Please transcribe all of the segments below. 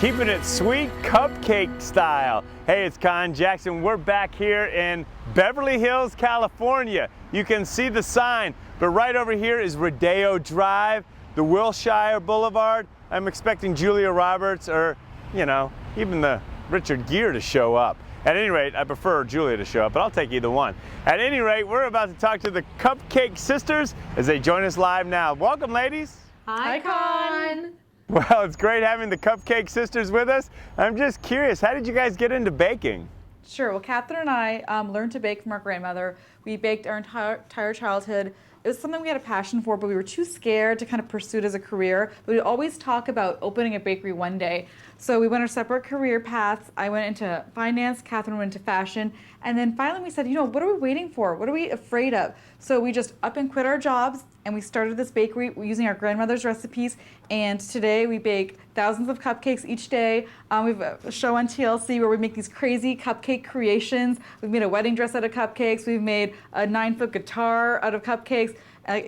keeping it sweet cupcake style. Hey, it's Con Jackson. We're back here in Beverly Hills, California. You can see the sign, but right over here is Rodeo Drive, the Wilshire Boulevard. I'm expecting Julia Roberts or, you know, even the Richard Gere to show up. At any rate, I prefer Julia to show up, but I'll take either one. At any rate, we're about to talk to the Cupcake Sisters as they join us live now. Welcome, ladies. Hi, Con. Well, it's great having the Cupcake Sisters with us. I'm just curious, how did you guys get into baking? Sure. Well, Catherine and I learned to bake from our grandmother. We baked our entire childhood. It was something we had a passion for, but we were too scared to kind of pursue it as a career. But we'd always talk about opening a bakery one day. So we went our separate career paths. I went into finance, Catherine went into fashion. And then finally we said, you know, what are we waiting for? What are we afraid of? So we just up and quit our jobs and we started this bakery using our grandmother's recipes. And today we bake thousands of cupcakes each day. We have a show on TLC where we make these crazy cupcake creations. We've made a wedding dress out of cupcakes. We've made a 9-foot guitar out of cupcakes.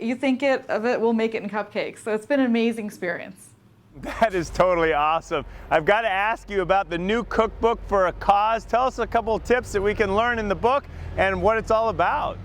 You think of it, we'll make it in cupcakes. So it's been an amazing experience. That is totally awesome. I've got to ask you about the new cookbook for a cause. Tell us a couple of tips that we can learn in the book and what it's all about.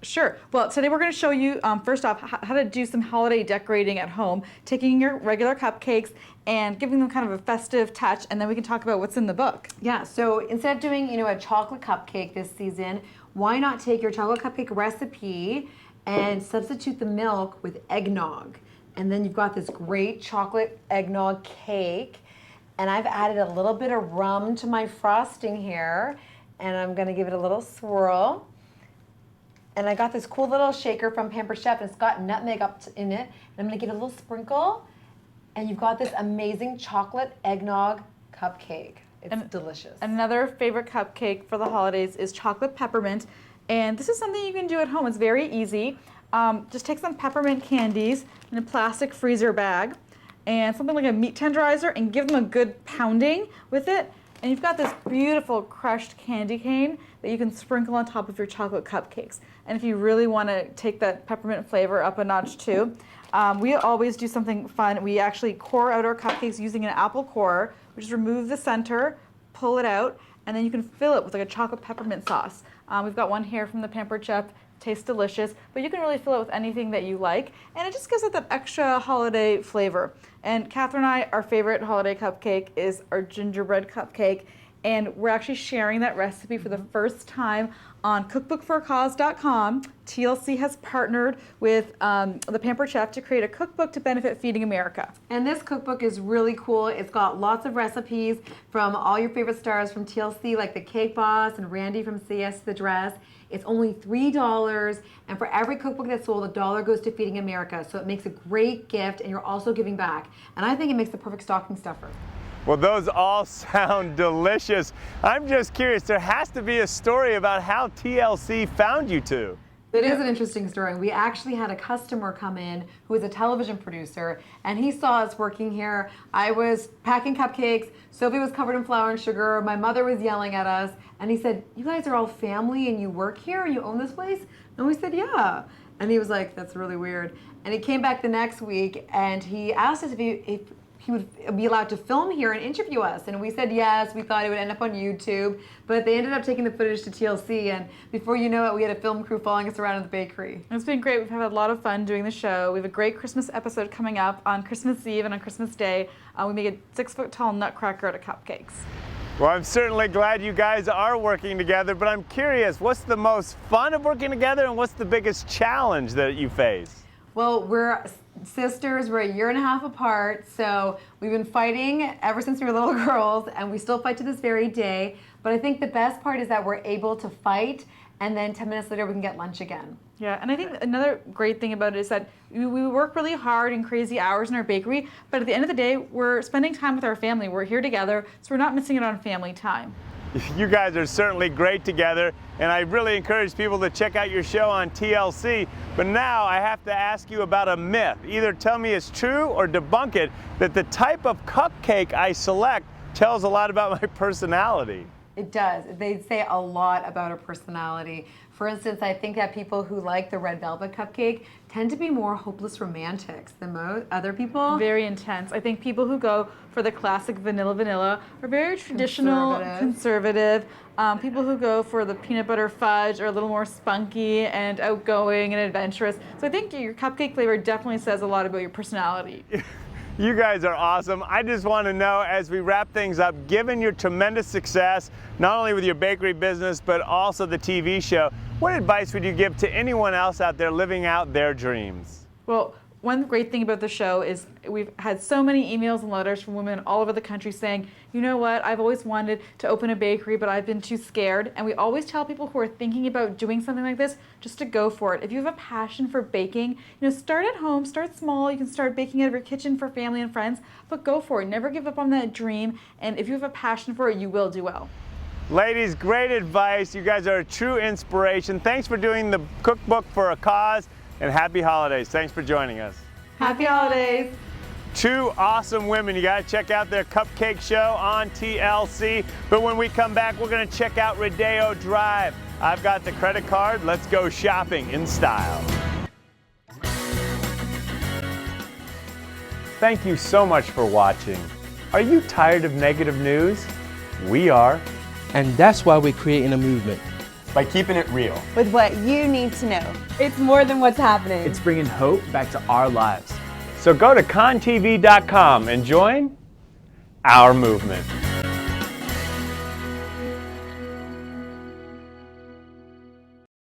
Sure. Well, today we're going to show you, first off, how to do some holiday decorating at home, taking your regular cupcakes and giving them kind of a festive touch, and then we can talk about what's in the book. Yeah, so instead of doing, a chocolate cupcake this season, why not take your chocolate cupcake recipe and substitute the milk with eggnog? And then you've got this great chocolate eggnog cake. And I've added a little bit of rum to my frosting here. And I'm gonna give it a little swirl. And I got this cool little shaker from Pampered Chef, and it's got nutmeg in it. And I'm gonna give it a little sprinkle. And you've got this amazing chocolate eggnog cupcake. It's delicious. Another favorite cupcake for the holidays is chocolate peppermint. And this is something you can do at home. It's very easy. Just take some peppermint candies in a plastic freezer bag and something like a meat tenderizer and give them a good pounding with it. And you've got this beautiful crushed candy cane that you can sprinkle on top of your chocolate cupcakes. And if you really want to take that peppermint flavor up a notch too, we always do something fun. We actually core out our cupcakes using an apple core. We just remove the center, pull it out, and then you can fill it with like a chocolate peppermint sauce. We've got one here from the Pampered Chef. Tastes delicious, but you can really fill it with anything that you like, and it just gives it that extra holiday flavor. And Catherine and I, our favorite holiday cupcake is our gingerbread cupcake, and we're actually sharing that recipe for the first time on cookbookforacause.com. TLC has partnered with the Pampered Chef to create a cookbook to benefit Feeding America. And this cookbook is really cool. It's got lots of recipes from all your favorite stars from TLC, like the Cake Boss and Randy from CS The Dress. It's only $3, and for every cookbook that's sold, $1 goes to Feeding America. So it makes a great gift, and you're also giving back. And I think it makes the perfect stocking stuffer. Well, those all sound delicious. I'm just curious, there has to be a story about how TLC found you two. It is an interesting story. We actually had a customer come in who was a television producer, and he saw us working here. I was packing cupcakes, Sophie was covered in flour and sugar, my mother was yelling at us, and he said, "You guys are all family and you work here and you own this place?" And we said, "Yeah." And he was like, "That's really weird." And he came back the next week and he asked us if he would be allowed to film here and interview us. And we said yes. We thought it would end up on YouTube. But they ended up taking the footage to TLC. And before you know it, we had a film crew following us around in the bakery. It's been great. We've had a lot of fun doing the show. We have a great Christmas episode coming up on Christmas Eve and on Christmas Day. We make a 6-foot-tall nutcracker out of cupcakes. Well, I'm certainly glad you guys are working together, but I'm curious, what's the most fun of working together and what's the biggest challenge that you face? Well, we're sisters. We're 1.5 years apart, so we've been fighting ever since we were little girls, and we still fight to this very day. But I think the best part is that we're able to fight, and then 10 minutes later we can get lunch again. Yeah, and I think another great thing about it is that we work really hard and crazy hours in our bakery, but at the end of the day, we're spending time with our family. We're here together, so we're not missing it on family time. You guys are certainly great together, and I really encourage people to check out your show on TLC. But now I have to ask you about a myth. Either tell me it's true or debunk it, that the type of cupcake I select tells a lot about my personality. It does. They say a lot about a personality. For instance, I think that people who like the red velvet cupcake tend to be more hopeless romantics than other people. Very intense. I think people who go for the classic vanilla are very traditional, conservative. People who go for the peanut butter fudge are a little more spunky and outgoing and adventurous. So I think your cupcake flavor definitely says a lot about your personality. You guys are awesome. I just want to know, as we wrap things up, given your tremendous success, not only with your bakery business, but also the TV show, what advice would you give to anyone else out there living out their dreams? Well, one great thing about the show is we've had so many emails and letters from women all over the country saying, you know what, I've always wanted to open a bakery, but I've been too scared. And we always tell people who are thinking about doing something like this, just to go for it. If you have a passion for baking, start at home, start small. You can start baking out of your kitchen for family and friends, but go for it. Never give up on that dream. And if you have a passion for it, you will do well. Ladies, great advice. You guys are a true inspiration. Thanks for doing the cookbook for a cause, and happy holidays. Thanks for joining us. Happy holidays. Two awesome women. You got to check out their cupcake show on TLC. But when we come back, we're going to check out Rodeo Drive. I've got the credit card. Let's go shopping in style. Thank you so much for watching. Are you tired of negative news? We are. And that's why we're creating a movement. By keeping it real. With what you need to know. It's more than what's happening. It's bringing hope back to our lives. So go to contv.com and join our movement.